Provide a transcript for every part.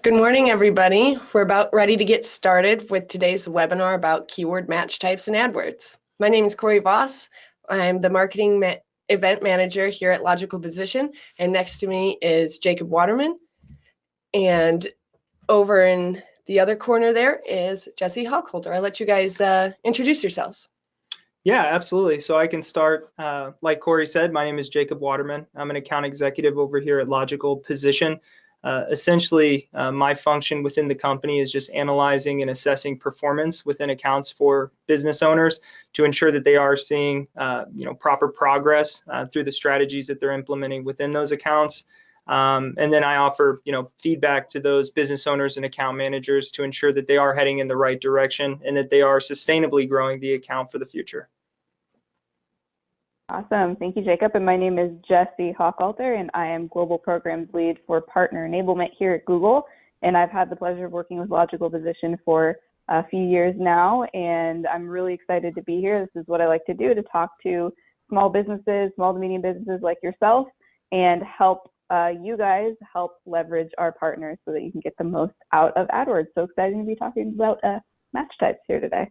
Good morning, everybody. We're about ready to get started with today's webinar about keyword match types and AdWords. My name is Corey Voss. I'm the marketing event manager here at Logical Position, and next to me is Jacob Waterman. And over in the other corner there is Jesse Hochholter. I'll let you guys introduce yourselves. Yeah, absolutely. So I can start, like Corey said, my name is Jacob Waterman. I'm an account executive over here at Logical Position. Essentially, my function within the company is just analyzing and assessing performance within accounts for business owners to ensure that they are seeing, proper progress through the strategies that they're implementing within those accounts. And then I offer, feedback to those business owners and account managers to ensure that they are heading in the right direction and that they are sustainably growing the account for the future. Awesome. Thank you, Jacob. And my name is Jesse Hochholter, and I am Global Programs Lead for Partner Enablement here at Google. And I've had the pleasure of working with Logical Position for a few years now, and I'm really excited to be here. This is what I like to do, to talk to small businesses, small to medium businesses like yourself, and help you guys help leverage our partners so that you can get the most out of AdWords. So exciting to be talking about match types here today.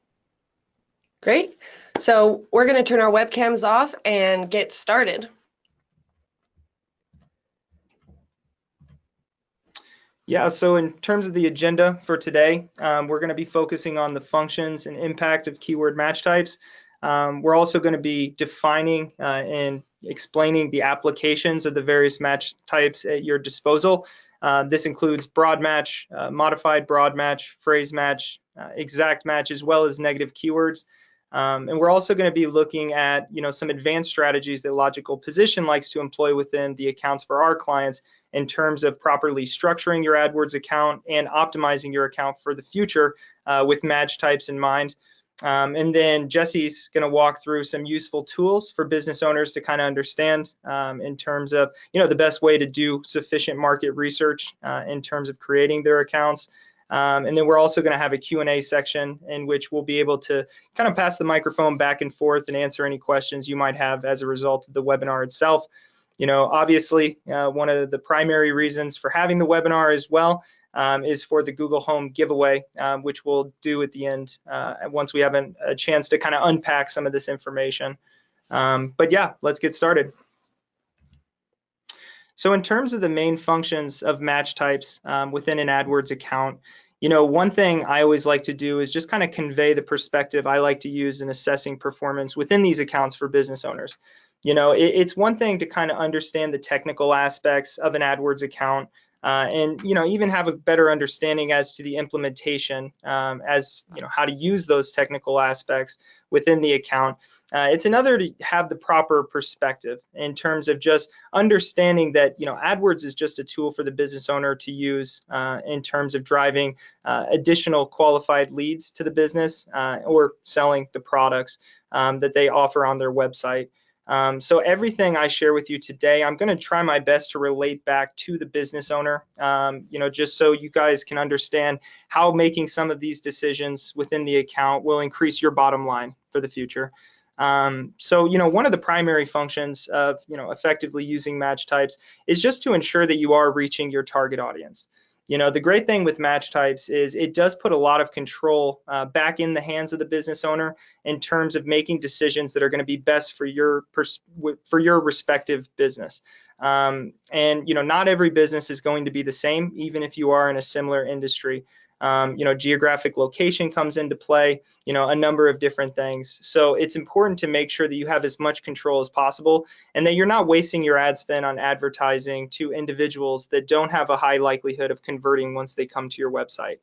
Great. So we're going to turn our webcams off and get started. Yeah, so in terms of the agenda for today, we're going to be focusing on the functions and impact of keyword match types. We're also going to be defining and explaining the applications of the various match types at your disposal. This includes broad match, modified broad match, phrase match, exact match, as well as negative keywords. And we're also going to be looking at, some advanced strategies that Logical Position likes to employ within the accounts for our clients in terms of properly structuring your AdWords account and optimizing your account for the future with match types in mind. And then Jesse's going to walk through some useful tools for business owners to kind of understand in terms of, the best way to do sufficient market research in terms of creating their accounts. And then we're also going to have a Q&A section in which we'll be able to kind of pass the microphone back and forth and answer any questions you might have as a result of the webinar itself. Obviously, one of the primary reasons for having the webinar as well is for the Google Home giveaway, which we'll do at the end once we have a chance to kind of unpack some of this information. But yeah, let's get started. So in terms of the main functions of match types within an AdWords account, one thing I always like to do is just kind of convey the perspective I like to use in assessing performance within these accounts for business owners. It's one thing to kind of understand the technical aspects of an AdWords account and even have a better understanding as to the implementation as how to use those technical aspects within the account. It's another to have the proper perspective in terms of just understanding that AdWords is just a tool for the business owner to use in terms of driving additional qualified leads to the business or selling the products that they offer on their website. So everything I share with you today, I'm going to try my best to relate back to the business owner, just so you guys can understand how making some of these decisions within the account will increase your bottom line for the future. So one of the primary functions of effectively using match types is just to ensure that you are reaching your target audience. The great thing with match types is it does put a lot of control back in the hands of the business owner in terms of making decisions that are going to be best for your respective business. And not every business is going to be the same, even if you are in a similar industry. Geographic location comes into play, a number of different things. So it's important to make sure that you have as much control as possible and that you're not wasting your ad spend on advertising to individuals that don't have a high likelihood of converting once they come to your website.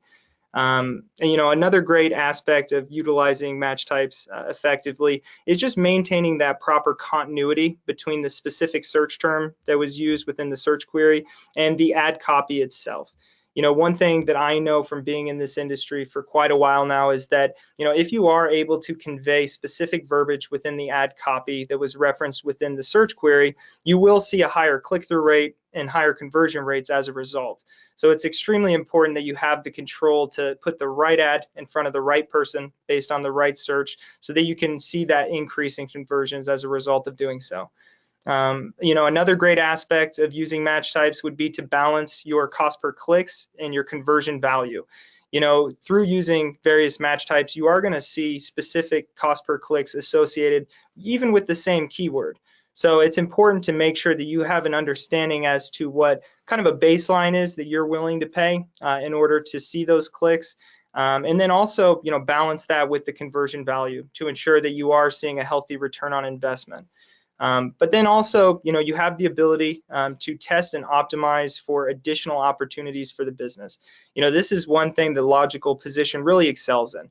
And another great aspect of utilizing match types effectively is just maintaining that proper continuity between the specific search term that was used within the search query and the ad copy itself. One thing that I know from being in this industry for quite a while now is that, if you are able to convey specific verbiage within the ad copy that was referenced within the search query, you will see a higher click-through rate and higher conversion rates as a result. So it's extremely important that you have the control to put the right ad in front of the right person based on the right search so that you can see that increase in conversions as a result of doing so. Another great aspect of using match types would be to balance your cost per clicks and your conversion value. Through using various match types, you are going to see specific cost per clicks associated even with the same keyword. So it's important to make sure that you have an understanding as to what kind of a baseline is that you're willing to pay in order to see those clicks. And then also, balance that with the conversion value to ensure that you are seeing a healthy return on investment. But then also, you have the ability to test and optimize for additional opportunities for the business. This is one thing the Logical Position really excels in.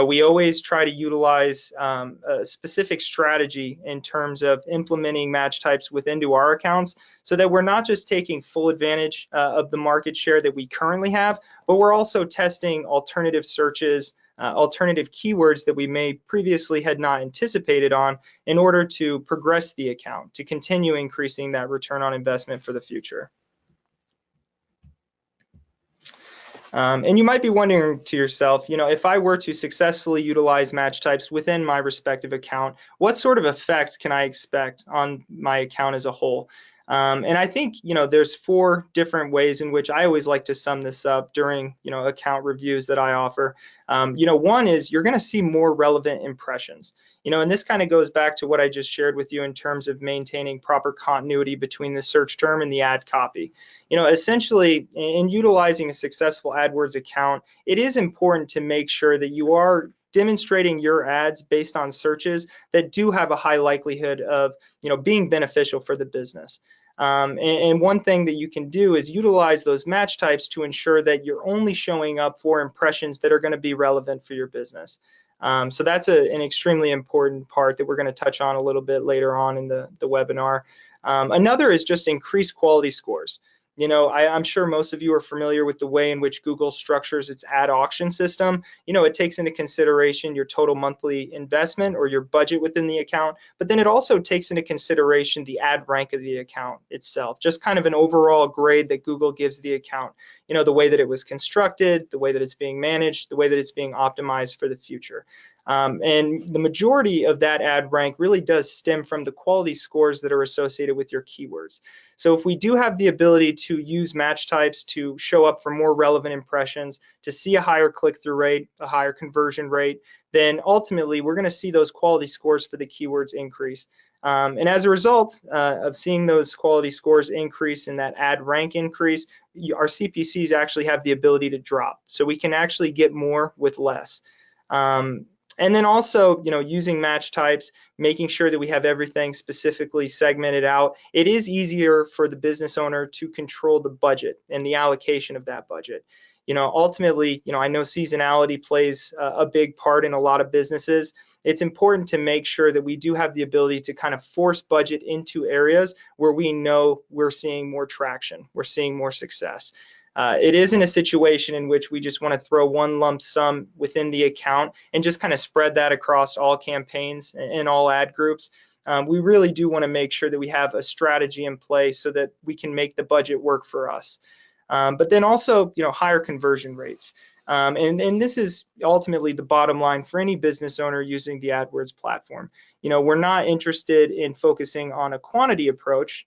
We always try to utilize a specific strategy in terms of implementing match types within our accounts so that we're not just taking full advantage of the market share that we currently have, but we're also testing alternative searches, alternative keywords that we may previously had not anticipated on in order to progress the account, to continue increasing that return on investment for the future. And you might be wondering to yourself, if I were to successfully utilize match types within my respective account, what sort of effect can I expect on my account as a whole? And I think, there's 4 different ways in which I always like to sum this up during, account reviews that I offer. One is you're going to see more relevant impressions. And this kind of goes back to what I just shared with you in terms of maintaining proper continuity between the search term and the ad copy. Essentially, in utilizing a successful AdWords account, it is important to make sure that you are demonstrating your ads based on searches that do have a high likelihood of being beneficial for the business. And one thing that you can do is utilize those match types to ensure that you're only showing up for impressions that are going to be relevant for your business. So that's an extremely important part that we're going to touch on a little bit later on in the webinar. Another is just increased quality scores. I'm sure most of you are familiar with the way in which Google structures its ad auction system. It takes into consideration your total monthly investment or your budget within the account, but then it also takes into consideration the ad rank of the account itself, just kind of an overall grade that Google gives the account. The way that it was constructed, the way that it's being managed, the way that it's being optimized for the future. And the majority of that ad rank really does stem from the quality scores that are associated with your keywords. So if we do have the ability to use match types to show up for more relevant impressions, to see a higher click-through rate, a higher conversion rate, then ultimately we're going to see those quality scores for the keywords increase. And as a result of seeing those quality scores increase and that ad rank increase, our CPCs actually have the ability to drop. So we can actually get more with less. And then also, using match types, making sure that we have everything specifically segmented out. It is easier for the business owner to control the budget and the allocation of that budget. Ultimately, I know seasonality plays a big part in a lot of businesses. It's important to make sure that we do have the ability to kind of force budget into areas where we know we're seeing more traction, we're seeing more success. It isn't a situation in which we just want to throw one lump sum within the account and just kind of spread that across all campaigns and all ad groups. We really do want to make sure that we have a strategy in place so that we can make the budget work for us. But then also, higher conversion rates. And this is ultimately the bottom line for any business owner using the AdWords platform. We're not interested in focusing on a quantity approach,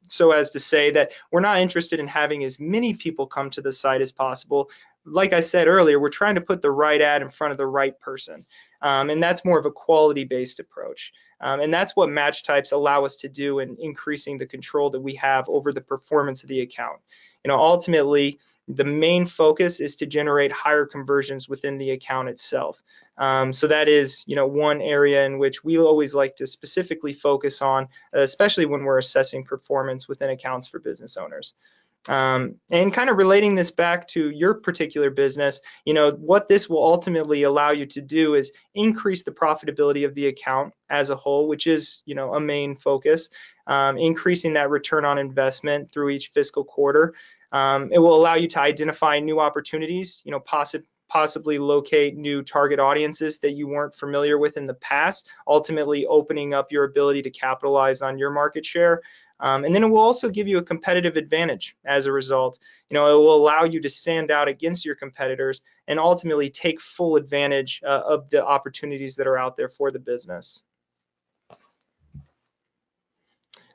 so as to say that we're not interested in having as many people come to the site as possible. Like I said earlier, we're trying to put the right ad in front of the right person. And that's more of a quality-based approach. And that's what match types allow us to do in increasing the control that we have over the performance of the account. Ultimately, the main focus is to generate higher conversions within the account itself. So that is, one area in which we always like to specifically focus on, especially when we're assessing performance within accounts for business owners. And kind of relating this back to your particular business, what this will ultimately allow you to do is increase the profitability of the account as a whole, which is, a main focus, increasing that return on investment through each fiscal quarter. It will allow you to identify new opportunities, possibly locate new target audiences that you weren't familiar with in the past, ultimately opening up your ability to capitalize on your market share. And then it will also give you a competitive advantage as a result. It will allow you to stand out against your competitors and ultimately take full advantage of the opportunities that are out there for the business.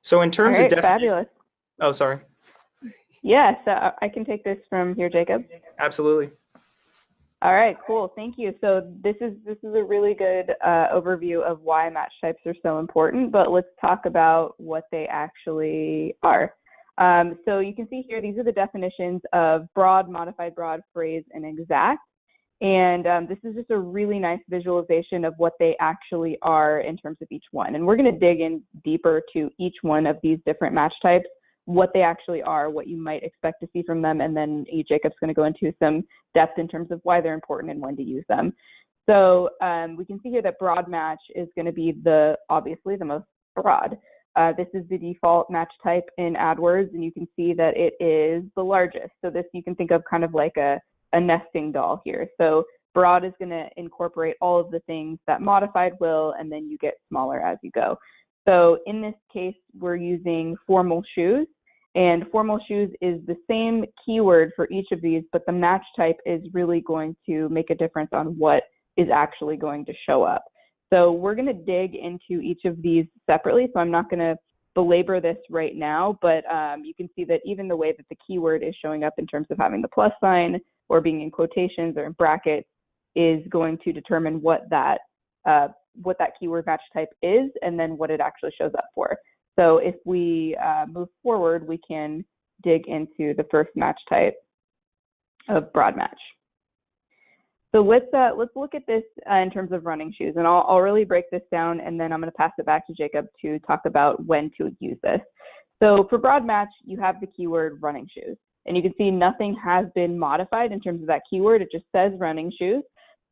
So in All terms of right, fabulous. oh, sorry. Yeah, so I can take this from here, Jacob. Absolutely. All right, cool. Thank you. So this is a really good overview of why match types are so important, but let's talk about what they actually are. So you can see here, these are the definitions of broad, modified broad, phrase, and exact. And this is just a really nice visualization of what they actually are in terms of each one. And we're going to dig in deeper to each one of these different match types, what they actually are, what you might expect to see from them, and then Jacob's going to go into some depth in terms of why they're important and when to use them. So we can see here that broad match is going to be obviously the most broad. This is the default match type in AdWords, and you can see that it is the largest. So this you can think of kind of like a nesting doll here. So broad is going to incorporate all of the things that modified will, and then you get smaller as you go. So in this case, we're using formal shoes, and formal shoes is the same keyword for each of these, but the match type is really going to make a difference on what is actually going to show up. So we're going to dig into each of these separately, so I'm not going to belabor this right now, but you can see that even the way that the keyword is showing up in terms of having the plus sign or being in quotations or in brackets is going to determine what that keyword match type is and then what it actually shows up for. So if we move forward, we can dig into the first match type of broad match. So let's look at this in terms of running shoes, and I'll really break this down, and then I'm going to pass it back to Jacob to talk about when to use this. So for broad match, you have the keyword running shoes, and you can see nothing has been modified in terms of that keyword. It just says running shoes.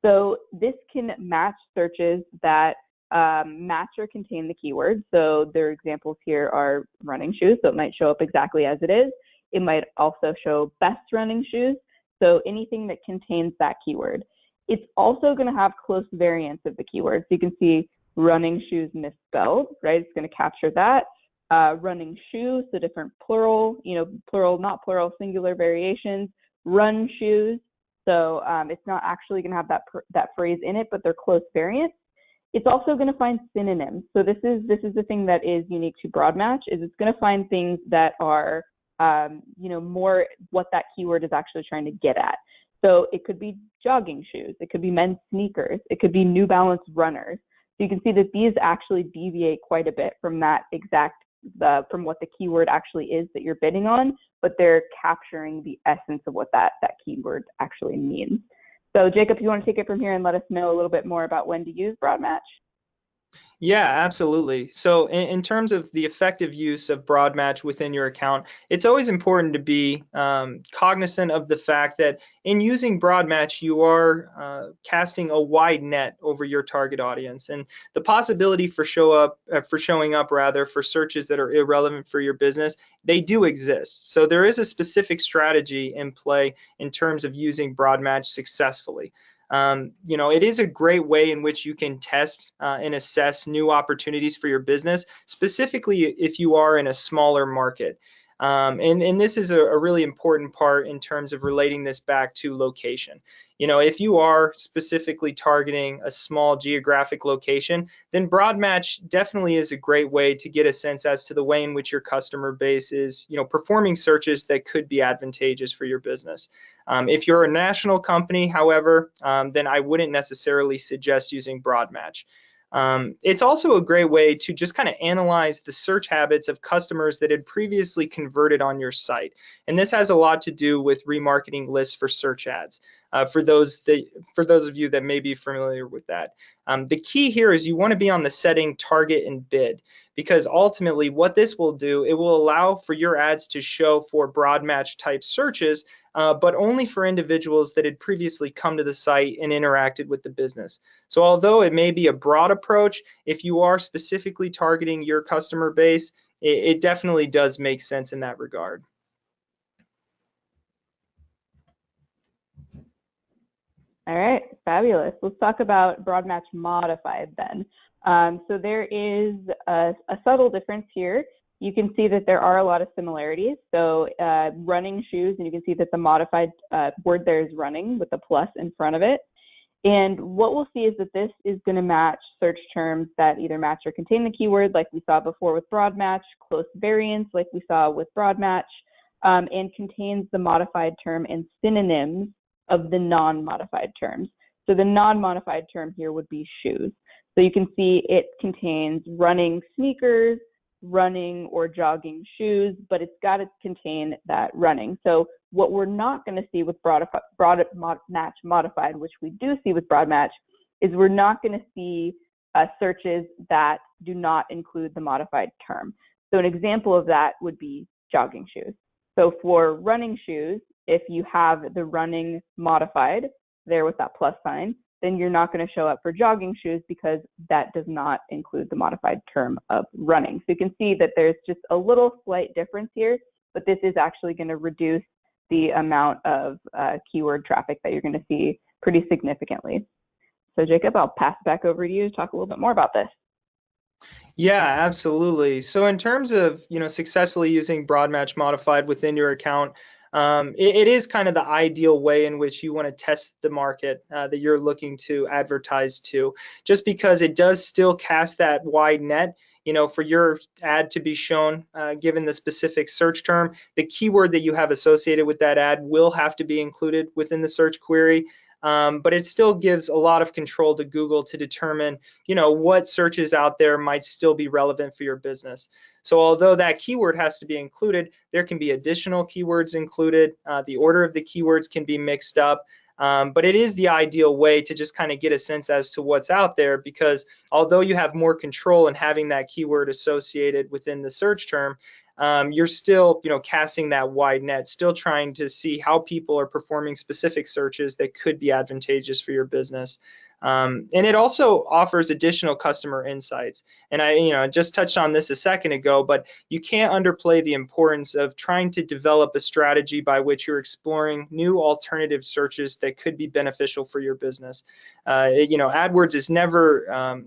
So this can match searches that match or contain the keyword. So their examples here are running shoes, so it might show up exactly as it is. It might also show best running shoes. So anything that contains that keyword. It's also going to have close variants of the keyword. So you can see running shoes misspelled, right? It's going to capture that. Running shoes, so different plural, plural, not plural, singular variations. Run shoes. So it's not actually going to have that phrase in it, but they're close variants. It's also going to find synonyms. So this is the thing that is unique to broad match, is it's going to find things that are more what that keyword is actually trying to get at. So it could be jogging shoes, it could be men's sneakers, it could be New Balance runners. So you can see that these actually deviate quite a bit from that from what the keyword actually is that you're bidding on, but they're capturing the essence of what that keyword actually means. So Jacob, you want to take it from here and let us know a little bit more about when to use broad match? Yeah, absolutely. So in terms of the effective use of broad match within your account, it's always important to be cognizant of the fact that in using broad match, you are casting a wide net over your target audience, and the possibility for showing up for searches that are irrelevant for your business, they do exist. So there is a specific strategy in play in terms of using broad match successfully. It is a great way in which you can test and assess new opportunities for your business, specifically if you are in a smaller market. And this is a really important part in terms of relating this back to location. If you are specifically targeting a small geographic location, then broad match definitely is a great way to get a sense as to the way in which your customer base is, performing searches that could be advantageous for your business. If you're a national company, however, then I wouldn't necessarily suggest using broad match. It's also a great way to just kind of analyze the search habits of customers that had previously converted on your site. And this has a lot to do with remarketing lists for search ads. For those of you that may be familiar with that. The key here is you want to be on the setting target and bid, because ultimately what this will do, it will allow for your ads to show for broad match type searches, but only for individuals that had previously come to the site and interacted with the business. So although it may be a broad approach, if you are specifically targeting your customer base, it definitely does make sense in that regard. All right, fabulous. Let's talk about broad match modified then. So there is a subtle difference here. You can see that there are a lot of similarities. So running shoes, and you can see that the modified word there is running with a plus in front of it. And what we'll see is that this is going to match search terms that either match or contain the keyword, like we saw before with broad match, close variants, like we saw with broad match, and contains the modified term and synonyms of the non-modified terms. So the non-modified term here would be shoes. So you can see it contains running sneakers, running or jogging shoes, but it's got to contain that running. So what we're not going to see with broad match modified, which we do see with broad match, is we're not going to see searches that do not include the modified term. So an example of that would be jogging shoes. So for running shoes, if you have the running modified there with that plus sign, then you're not going to show up for jogging shoes because that does not include the modified term of running. So you can see that there's just a little slight difference here, but this is actually going to reduce the amount of keyword traffic that you're going to see pretty significantly. So Jacob, I'll pass it back over to you to talk a little bit more about this. Yeah, absolutely. So in terms of, successfully using broad match modified within your account, it is kind of the ideal way in which you want to test the market that you're looking to advertise to, just because it does still cast that wide net. For your ad to be shown, given the specific search term, the keyword that you have associated with that ad will have to be included within the search query. But it still gives a lot of control to Google to determine, what searches out there might still be relevant for your business. So although that keyword has to be included, there can be additional keywords included. The order of the keywords can be mixed up. But it is the ideal way to just kind of get a sense as to what's out there, because although you have more control in having that keyword associated within the search term, you're still, casting that wide net, still trying to see how people are performing specific searches that could be advantageous for your business. And it also offers additional customer insights. And I, just touched on this a second ago, but you can't underplay the importance of trying to develop a strategy by which you're exploring new alternative searches that could be beneficial for your business. AdWords is never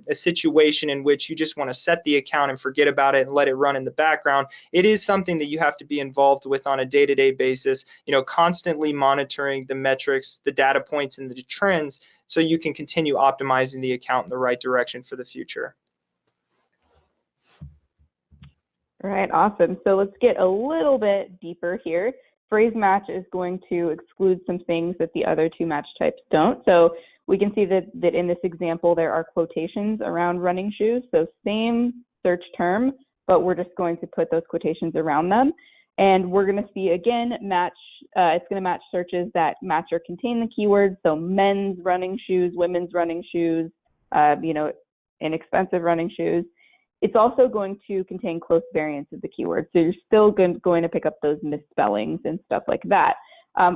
a situation in which you just want to set the account and forget about it and let it run in the background. It is something that you have to be involved with on a day-to-day basis, constantly monitoring the metrics, the data points, and the trends, so you can continue optimizing the account in the right direction for the future. All right, awesome. So let's get a little bit deeper here. Phrase match is going to exclude some things that the other two match types don't. So we can see that in this example, there are quotations around running shoes. So same search term, but we're just going to put those quotations around them. And we're going to see, again, it's going to match searches that match or contain the keywords. So men's running shoes, women's running shoes, inexpensive running shoes. It's also going to contain close variants of the keyword. So you're still going to pick up those misspellings and stuff like that.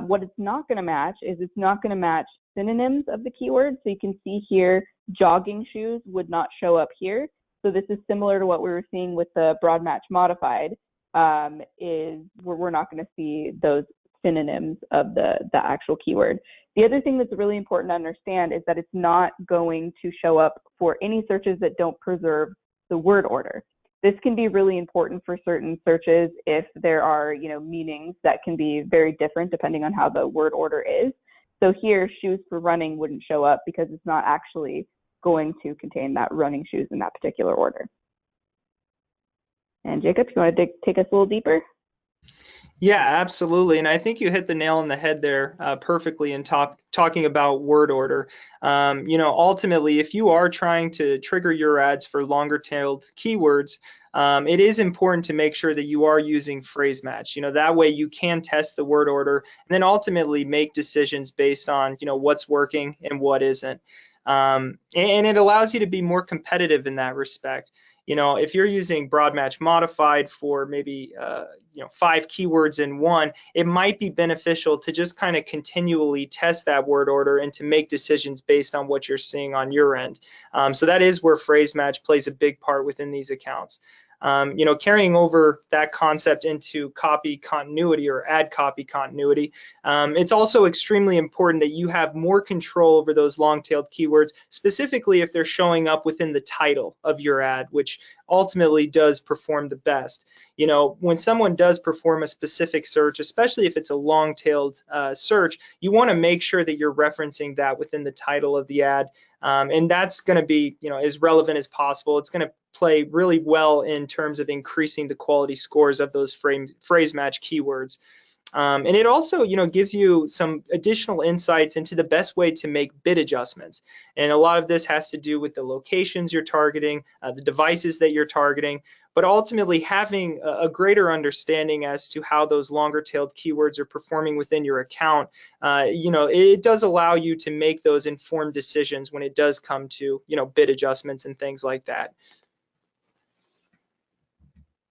What it's not going to match is it's not going to match synonyms of the keyword. So you can see here, jogging shoes would not show up here. So this is similar to what we were seeing with the broad match modified. Is we're not going to see those synonyms of the actual keyword. The other thing that's really important to understand is that it's not going to show up for any searches that don't preserve the word order. This can be really important for certain searches if there are, meanings that can be very different depending on how the word order is. So here, shoes for running wouldn't show up because it's not actually going to contain that running shoes in that particular order. And Jacob, you want to take us a little deeper? Yeah, absolutely. And I think you hit the nail on the head there perfectly in talking about word order. Ultimately, if you are trying to trigger your ads for longer tailed keywords, it is important to make sure that you are using phrase match. That way you can test the word order and then ultimately make decisions based on, what's working and what isn't. And it allows you to be more competitive in that respect. If you're using broad match modified for maybe 5 keywords in one, it might be beneficial to just kind of continually test that word order and to make decisions based on what you're seeing on your end. So that is where phrase match plays a big part within these accounts. Carrying over that concept into copy continuity or ad copy continuity, it's also extremely important that you have more control over those long-tailed keywords, specifically if they're showing up within the title of your ad, which ultimately does perform the best. You know, when someone does perform a specific search, especially if it's a long-tailed search, you want to make sure that you're referencing that within the title of the ad. And that's going to be, you know, as relevant as possible. It's going to play really well in terms of increasing the quality scores of those phrase match keywords. And it also, you know, gives you some additional insights into the best way to make bid adjustments. And a lot of this has to do with the locations you're targeting, the devices that you're targeting, but ultimately having a greater understanding as to how those longer tailed keywords are performing within your account. You know, it does allow you to make those informed decisions when it does come to, you know, bid adjustments and things like that.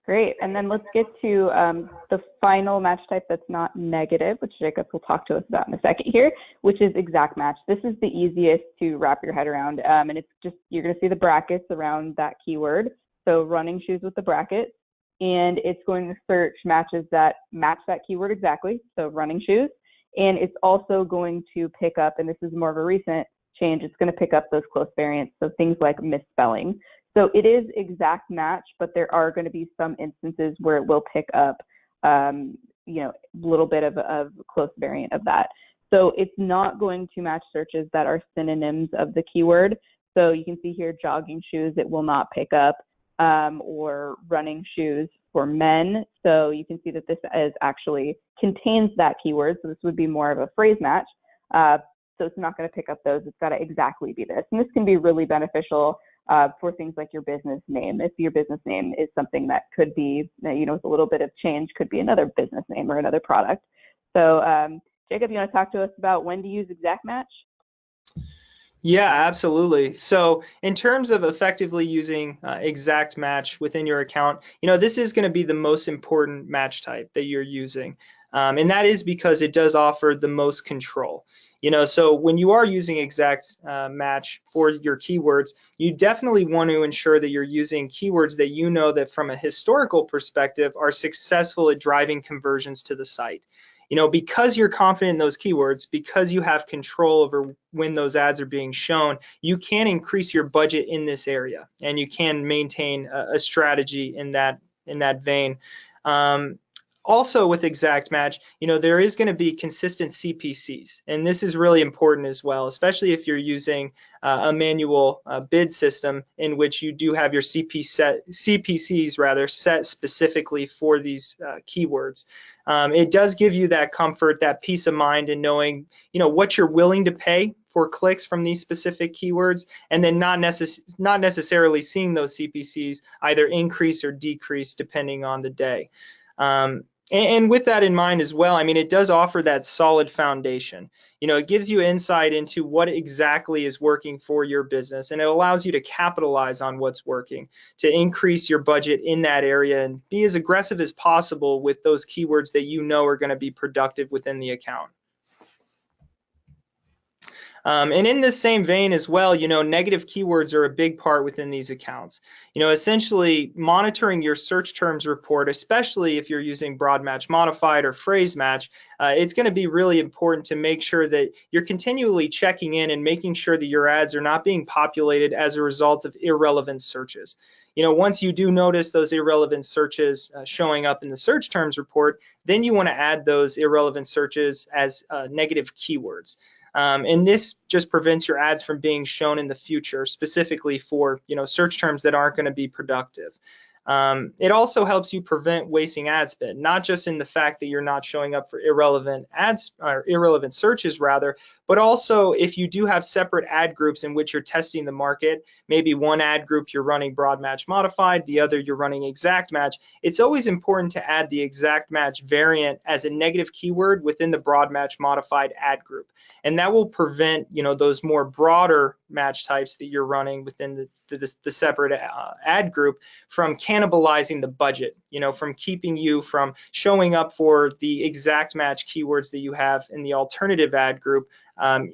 Great. And then let's get to the final match type that's not negative, which Jacob will talk to us about in a second here, which is exact match. This is the easiest to wrap your head around. And it's just, you're going to see the brackets around that keyword. So running shoes with the brackets, and it's going to search matches that match that keyword exactly. So running shoes. And it's also going to pick up, and this is more of a recent change, it's going to pick up those close variants. So things like misspelling. So it is exact match, but there are going to be some instances where it will pick up, you know, a little bit of a close variant of that. So it's not going to match searches that are synonyms of the keyword. So you can see here, jogging shoes, it will not pick up, or running shoes for men. So you can see that this is actually contains that keyword. So this would be more of a phrase match. So it's not going to pick up those. It's got to exactly be this. And this can be really beneficial for things like your business name. If your business name is something that could be, you know, with a little bit of change, could be another business name or another product. So Jacob, you want to talk to us about when to use exact match? Yeah, absolutely. So in terms of effectively using exact match within your account, you know, this is going to be the most important match type that you're using. And that is because it does offer the most control. You know, so when you are using exact match for your keywords, you definitely want to ensure that you're using keywords that you know that from a historical perspective are successful at driving conversions to the site. You know, because you're confident in those keywords, because you have control over when those ads are being shown, you can increase your budget in this area, and you can maintain a strategy in that vein. Also with exact match, you know, there is going to be consistent CPCs, and this is really important as well, especially if you're using a manual bid system in which you do have your CPCs rather set specifically for these keywords. It does give you that comfort, that peace of mind in knowing, you know, what you're willing to pay for clicks from these specific keywords, and then not necessarily seeing those CPCs either increase or decrease depending on the day. And with that in mind as well, I mean, it does offer that solid foundation. You know, it gives you insight into what exactly is working for your business, and it allows you to capitalize on what's working, to increase your budget in that area and be as aggressive as possible with those keywords that you know are going to be productive within the account. And in this same vein as well, you know, negative keywords are a big part within these accounts. You know, essentially monitoring your search terms report, especially if you're using broad match modified or phrase match, it's going to be really important to make sure that you're continually checking in and making sure that your ads are not being populated as a result of irrelevant searches. You know, once you do notice those irrelevant searches showing up in the search terms report, then you want to add those irrelevant searches as negative keywords. And this just prevents your ads from being shown in the future, specifically for, you know, search terms that aren't going to be productive. It also helps you prevent wasting ad spend, not just in the fact that you're not showing up for irrelevant ads or irrelevant searches rather, but also if you do have separate ad groups in which you're testing the market, maybe one ad group you're running broad match modified, the other you're running exact match, it's always important to add the exact match variant as a negative keyword within the broad match modified ad group. And that will prevent, you know, those more broader match types that you're running within the separate ad group from cannibalizing the budget, you know, from keeping you from showing up for the exact match keywords that you have in the alternative ad group,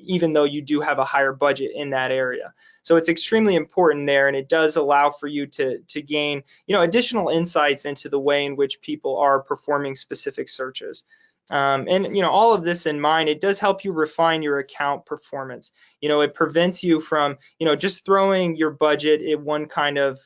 even though you do have a higher budget in that area. So it's extremely important there, and it does allow for you to gain, you know, additional insights into the way in which people are performing specific searches. And all of this in mind, it does help you refine your account performance. It prevents you from just throwing your budget in one kind of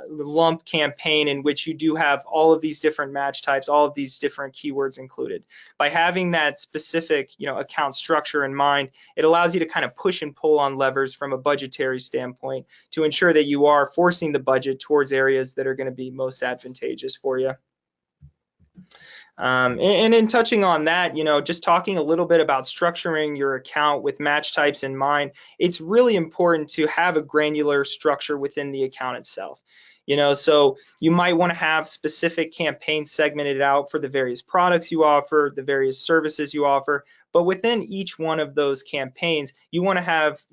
lump campaign in which you do have all of these different match types, all of these different keywords included. By having that specific account structure in mind, it allows you to kind of push and pull on levers from a budgetary standpoint to ensure that you are forcing the budget towards areas that are going to be most advantageous for you. And in touching on that, just talking a little bit about structuring your account with match types in mind, it's really important to have a granular structure within the account itself. So you might want to have specific campaigns segmented out for the various products you offer, the various services you offer, but within each one of those campaigns, you want to have,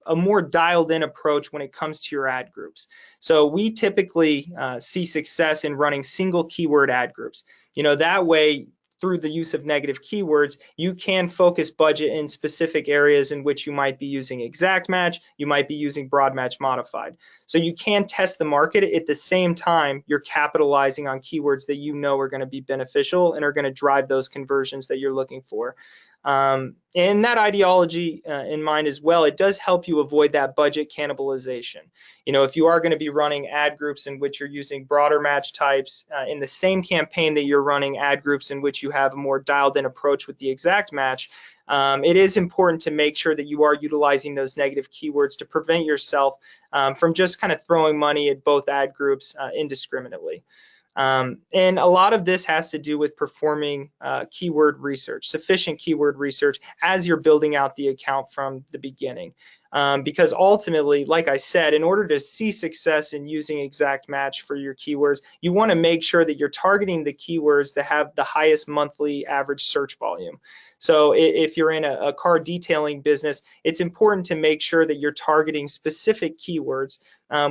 a more dialed in approach when it comes to your ad groups. So we typically see success in running single keyword ad groups. That way, through the use of negative keywords, you can focus budget in specific areas in which you might be using exact match, you might be using broad match modified. So you can test the market at the same time you're capitalizing on keywords that are going to be beneficial and are going to drive those conversions that you're looking for. And that ideology in mind as well, it does help you avoid that budget cannibalization. If you are going to be running ad groups in which you're using broader match types in the same campaign that you're running ad groups in which you have a more dialed in approach with the exact match, it is important to make sure that you are utilizing those negative keywords to prevent yourself from just kind of throwing money at both ad groups indiscriminately. And a lot of this has to do with performing keyword research, sufficient keyword research as you're building out the account from the beginning. Because ultimately, like I said, in order to see success in using exact match for your keywords, you want to make sure that you're targeting the keywords that have the highest monthly average search volume. So if you're in a car detailing business, it's important to make sure that you're targeting specific keywords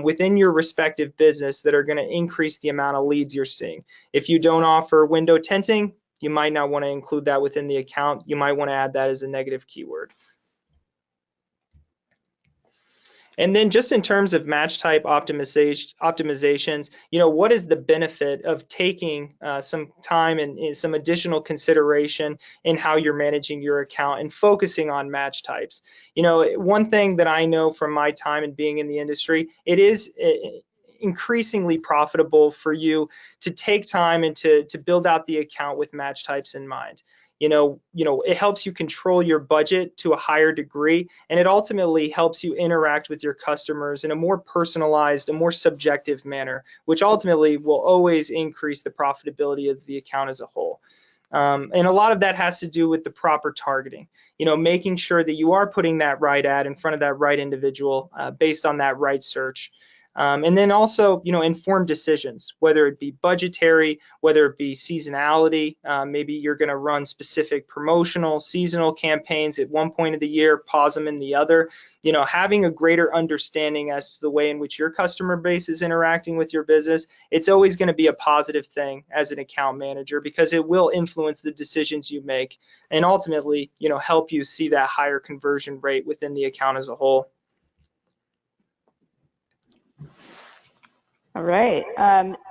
within your respective business that are going to increase the amount of leads you're seeing. If you don't offer window tinting, you might not want to include that within the account. You might want to add that as a negative keyword. And then just in terms of match type optimizations, what is the benefit of taking some time and some additional consideration in how you're managing your account and focusing on match types? One thing that I know from my time and being in the industry, it is increasingly profitable for you to take time and to build out the account with match types in mind. It helps you control your budget to a higher degree, and it ultimately helps you interact with your customers in a more personalized, a more subjective manner, which ultimately will always increase the profitability of the account as a whole. And a lot of that has to do with the proper targeting, making sure that you are putting that right ad in front of that right individual based on that right search. And then also, informed decisions, whether it be budgetary, whether it be seasonality. Maybe you're going to run specific promotional, seasonal campaigns at one point of the year, pause them in the other. Having a greater understanding as to the way in which your customer base is interacting with your business, it's always going to be a positive thing as an account manager because it will influence the decisions you make and ultimately, help you see that higher conversion rate within the account as a whole. All right.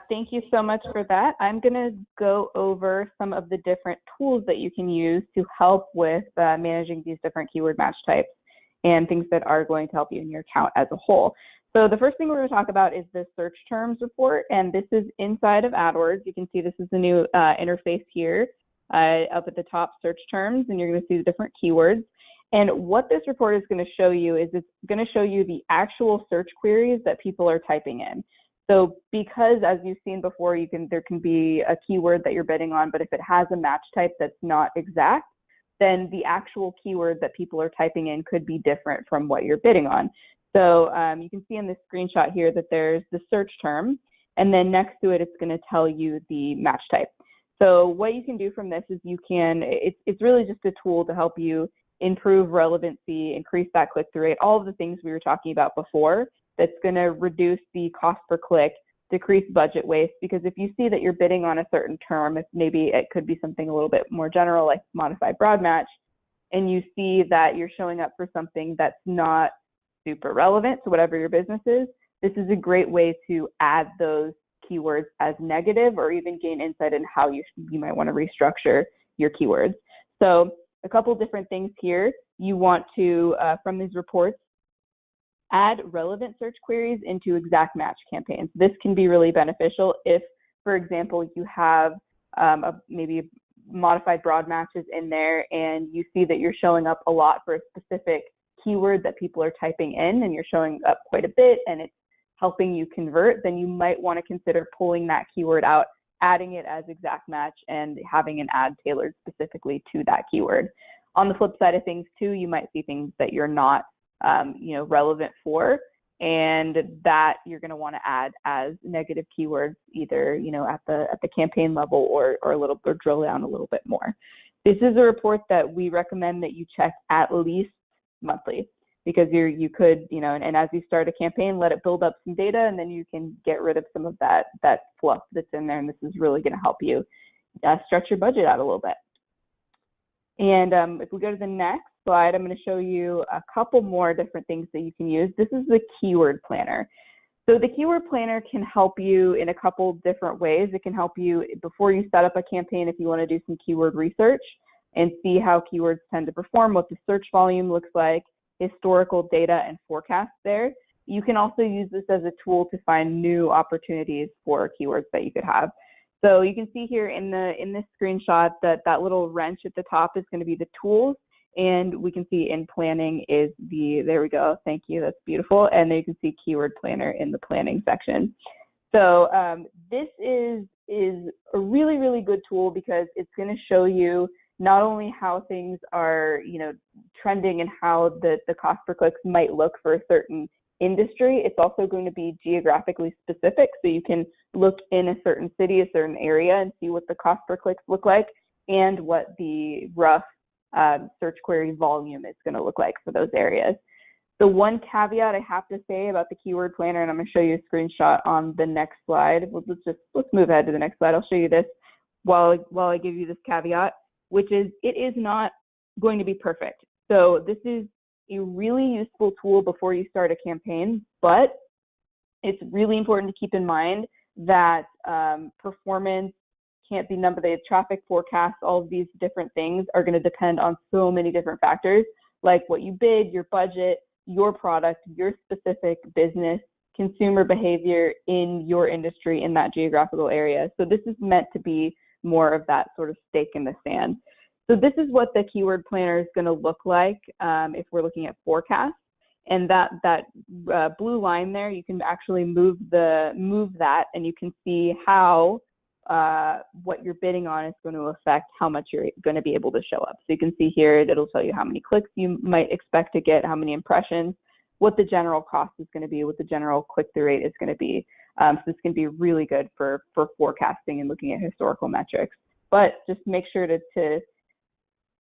Thank you so much for that. I'm going to go over some of the different tools that you can use to help with managing these different keyword match types and things that are going to help you in your account as a whole. So the first thing we're going to talk about is the search terms report, and this is inside of AdWords. You can see this is the new interface here up at the top, search terms, and you're going to see the different keywords. And what this report is going to show you is it's going to show you the actual search queries that people are typing in. So because, as you've seen before, there can be a keyword that you're bidding on, but if it has a match type that's not exact, then the actual keyword that people are typing in could be different from what you're bidding on. So you can see in this screenshot here that there's the search term, and then next to it, it's going to tell you the match type. So what you can do from this is it's really just a tool to help you improve relevancy, increase that click-through rate, all of the things we were talking about before. That's going to reduce the cost per click, decrease budget waste, because if you see that you're bidding on a certain term, if maybe it could be something a little bit more general like modified broad match, and you see that you're showing up for something that's not super relevant to whatever your business is, this is a great way to add those keywords as negative or even gain insight in how you might want to restructure your keywords. So a couple different things here. You want to, from these reports, add relevant search queries into exact match campaigns. This can be really beneficial if, for example, you have maybe modified broad matches in there and you see that you're showing up a lot for a specific keyword that people are typing in, and you're showing up quite a bit and it's helping you convert, then you might want to consider pulling that keyword out, adding it as exact match, and having an ad tailored specifically to that keyword. On the flip side of things too, you might see things that you're not relevant for, and that you're going to want to add as negative keywords, either at the campaign level or a little bit, drill down a little bit more. This is a report that we recommend that you check at least monthly, because you could, and as you start a campaign, let it build up some data, and then you can get rid of some of that fluff that's in there, and this is really going to help you stretch your budget out a little bit. And if we go to the next slide, I'm going to show you a couple more different things that you can use. This is the keyword planner. So the keyword planner can help you in a couple different ways. It can help you before you set up a campaign if you want to do some keyword research and see how keywords tend to perform, what the search volume looks like, historical data and forecasts there. You can also use this as a tool to find new opportunities for keywords that you could have. So you can see here in this screenshot that little wrench at the top is going to be the tools, and we can see in planning is there we go, thank you, that's beautiful. And then you can see keyword planner in the planning section. So this is a really, really good tool because it's going to show you not only how things are, trending and how the cost per clicks might look for a certain industry, it's also going to be geographically specific. So you can look in a certain city, a certain area, and see what the cost per clicks look like and what the rough search query volume is going to look like for those areas. The one caveat I have to say about the keyword planner, and I'm going to show you a screenshot on the next slide. Let's move ahead to the next slide. I'll show you this while I give you this caveat, which is it is not going to be perfect. So this is a really useful tool before you start a campaign, but it's really important to keep in mind that performance, can't be numbered, the traffic forecasts, all of these different things are going to depend on so many different factors, like what you bid, your budget, your product, your specific business, consumer behavior in your industry in that geographical area. So this is meant to be more of that sort of stake in the sand. So this is what the keyword planner is going to look like if we're looking at forecasts. And that blue line there, you can actually move that, and you can see how what you're bidding on is going to affect how much you're going to be able to show up. So you can see here, it'll tell you how many clicks you might expect to get, how many impressions, what the general cost is going to be, what the general click-through rate is going to be. So this can be really good for forecasting and looking at historical metrics. But just make sure to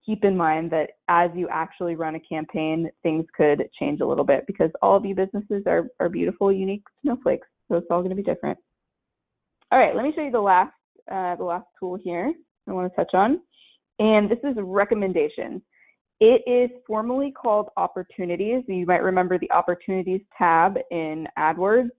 keep in mind that as you actually run a campaign, things could change a little bit because all of you businesses are beautiful, unique snowflakes. So it's all going to be different. All right, let me show you the last tool here I want to touch on. And this is recommendations. It is formally called opportunities. You might remember the opportunities tab in AdWords.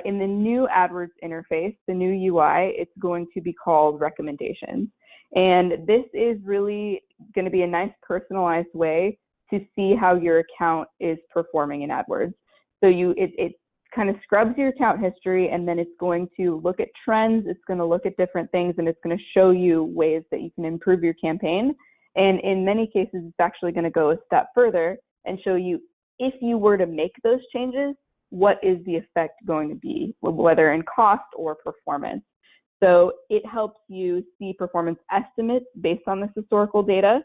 In the new AdWords interface, the new UI, it's going to be called recommendations. And this is really going to be a nice personalized way to see how your account is performing in AdWords. So it kind of scrubs your account history, and then it's going to look at trends, it's going to look at different things, and it's going to show you ways that you can improve your campaign. And in many cases, it's actually going to go a step further and show you if you were to make those changes, what is the effect going to be, whether in cost or performance. So it helps you see performance estimates based on this historical data.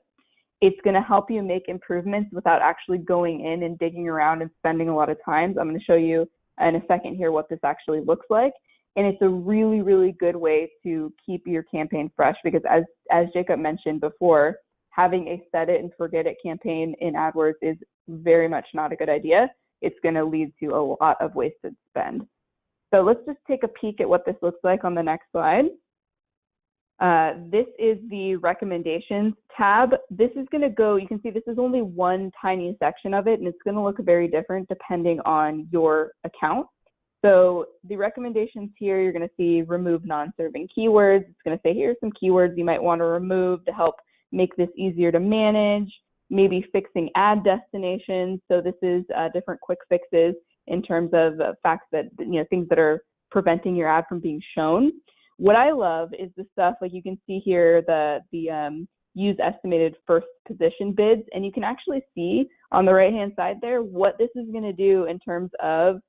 It's going to help you make improvements without actually going in and digging around and spending a lot of time. I'm going to show you in a second here what this actually looks like. And it's a really, really good way to keep your campaign fresh because as Jacob mentioned before, having a set it and forget it campaign in AdWords is very much not a good idea. It's going to lead to a lot of wasted spend. So let's just take a peek at what this looks like on the next slide. This is the recommendations tab. This is going to go, you can see this is only one tiny section of it, and it's going to look very different depending on your account. So the recommendations here, you're going to see remove non-serving keywords. It's going to say here's some keywords you might want to remove to help make this easier to manage, maybe fixing ad destinations. So this is different quick fixes in terms of facts that, things that are preventing your ad from being shown. What I love is the stuff, like you can see here, the use estimated first position bids, and you can actually see on the right-hand side there what this is going to do in terms of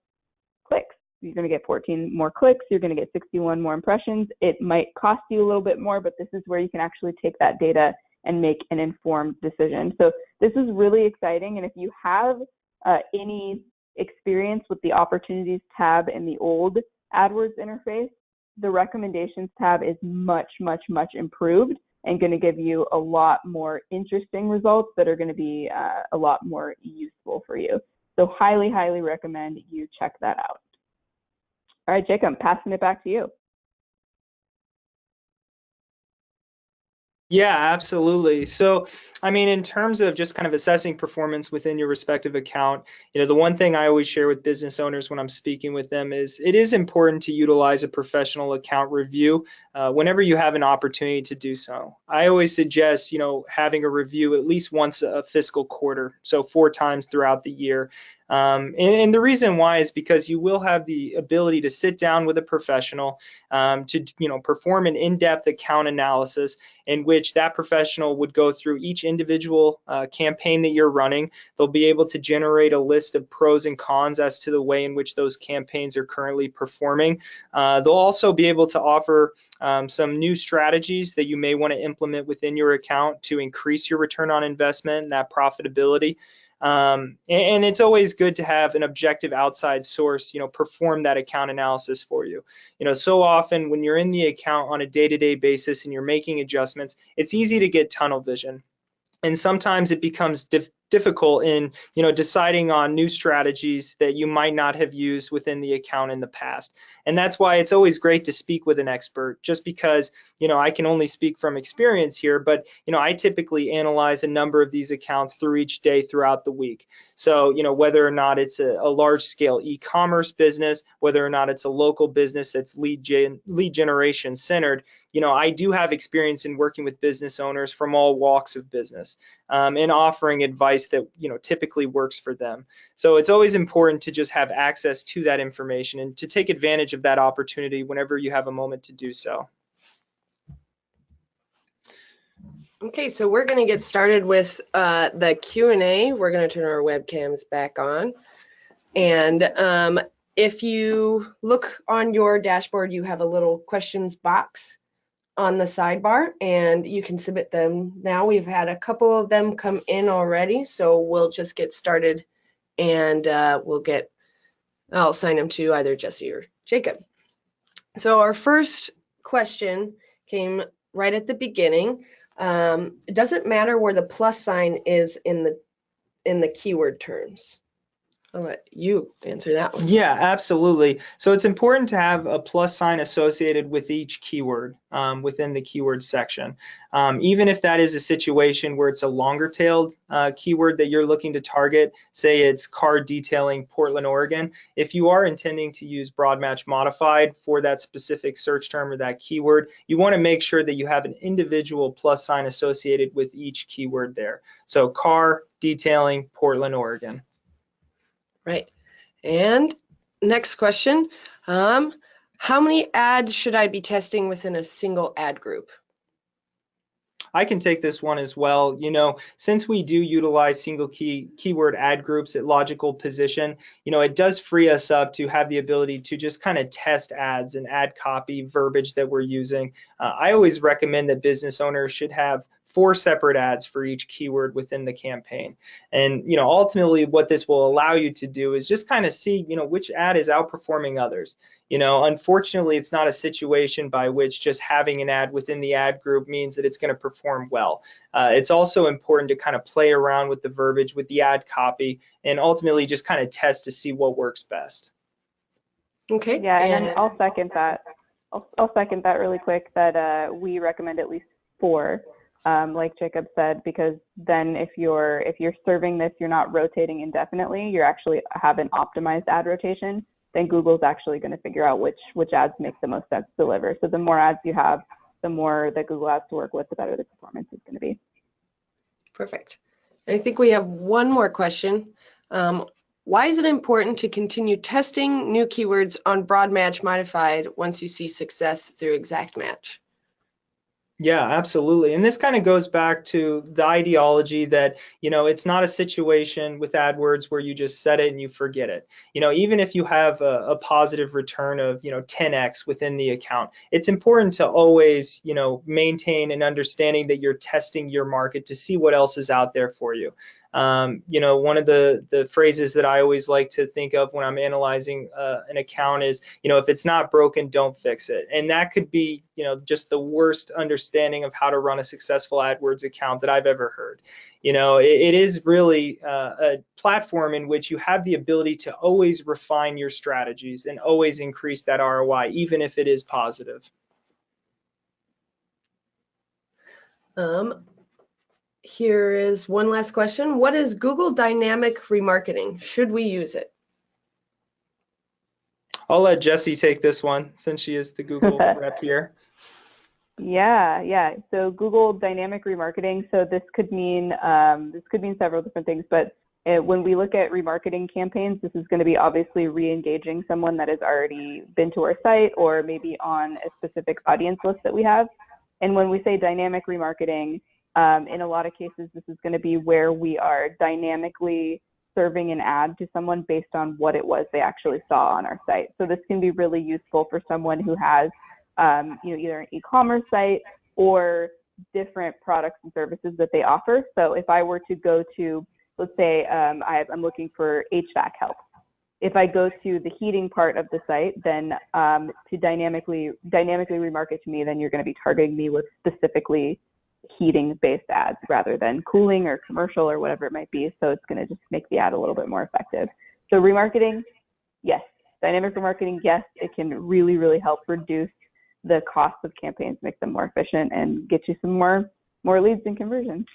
clicks. You're going to get 14 more clicks, you're going to get 61 more impressions. It might cost you a little bit more, but this is where you can actually take that data and make an informed decision. So this is really exciting, and if you have any experience with the opportunities tab in the old AdWords interface, the recommendations tab is much, much, much improved and going to give you a lot more interesting results that are going to be a lot more useful for you. So highly, highly recommend you check that out. All right, Jacob, passing it back to you. Yeah, absolutely. So, I mean, in terms of just kind of assessing performance within your respective account, the one thing I always share with business owners when I'm speaking with them is it is important to utilize a professional account review whenever you have an opportunity to do so. I always suggest, having a review at least once a fiscal quarter, so 4 times throughout the year. And the reason why is because you will have the ability to sit down with a professional to perform an in-depth account analysis in which that professional would go through each individual campaign that you're running. They'll be able to generate a list of pros and cons as to the way in which those campaigns are currently performing. They'll also be able to offer some new strategies that you may want to implement within your account to increase your return on investment and that profitability. And it's always good to have an objective outside source, perform that account analysis for you. So often when you're in the account on a day-to-day basis and you're making adjustments, it's easy to get tunnel vision. And sometimes it becomes difficult in deciding on new strategies that you might not have used within the account in the past. And that's why it's always great to speak with an expert, just because I can only speak from experience here, but I typically analyze a number of these accounts through each day throughout the week. So whether or not it's a large scale e-commerce business, whether or not it's a local business that's lead generation centered, I do have experience in working with business owners from all walks of business and offering advice that typically works for them. So it's always important to just have access to that information and to take advantage of that opportunity whenever you have a moment to do so. Okay, so we're going to get started with the Q&A. We're going to turn our webcams back on. And if you look on your dashboard, you have a little questions box on the sidebar, and you can submit them now. We've had a couple of them come in already, so we'll just get started, and I'll assign them to either Jesse or Jacob. So our first question came right at the beginning. It doesn't matter where the plus sign is in the keyword terms. I'll let you answer that one. Yeah, absolutely. So it's important to have a plus sign associated with each keyword within the keyword section. Even if that is a situation where it's a longer tailed keyword that you're looking to target, say it's car detailing Portland, Oregon, if you are intending to use broad match modified for that specific search term or that keyword, you want to make sure that you have an individual plus sign associated with each keyword there. So car detailing Portland, Oregon. Right. And next question, how many ads should I be testing within a single ad group? I can take this one as well. Since we do utilize single keyword ad groups at Logical Position, it does free us up to have the ability to just kind of test ads and ad copy verbiage that we're using. I always recommend that business owners should have 4 separate ads for each keyword within the campaign. And ultimately what this will allow you to do is just kind of see which ad is outperforming others. Unfortunately, it's not a situation by which just having an ad within the ad group means that it's going to perform well. It's also important to kind of play around with the verbiage, with the ad copy, and ultimately just kind of test to see what works best. Okay. Yeah, and I'll second that. I'll second that really quick, that we recommend at least 4. Like Jacob said, because then if you're serving this, you're not rotating indefinitely, you're actually have an optimized ad rotation, then Google's actually going to figure out which ads make the most sense to deliver. So the more ads you have, the more that Google has to work with, the better the performance is going to be. Perfect. And I think we have one more question. Why is it important to continue testing new keywords on broad match modified once you see success through exact match? Yeah, absolutely. And this kind of goes back to the ideology that, it's not a situation with AdWords where you just set it and you forget it. Even if you have a positive return of, 10x within the account, it's important to always, maintain an understanding that you're testing your market to see what else is out there for you. One of the phrases that I always like to think of when I'm analyzing an account is, if it's not broken, don't fix it. And that could be, just the worst understanding of how to run a successful AdWords account that I've ever heard. It is really a platform in which you have the ability to always refine your strategies and always increase that ROI, even if it is positive. Here is one last question. What is Google dynamic remarketing? Should we use it? I'll let Jessie take this one since she is the Google rep here. Yeah. So Google dynamic remarketing. So this could mean several different things. But when we look at remarketing campaigns, this is going to be obviously re-engaging someone that has already been to our site or maybe on a specific audience list that we have. And when we say dynamic remarketing, in a lot of cases, this is going to be where we are dynamically serving an ad to someone based on what it was they actually saw on our site. So this can be really useful for someone who has, either an e-commerce site or different products and services that they offer. So if I were to go to, let's say, I'm looking for HVAC help. If I go to the heating part of the site, then to dynamically remarket to me, then you're going to be targeting me with specifically heating-based ads rather than cooling or commercial or whatever it might be. So it's going to just make the ad a little bit more effective. So remarketing, yes. Dynamic remarketing, yes. It can really, really help reduce the cost of campaigns, make them more efficient, and get you some more leads and conversions.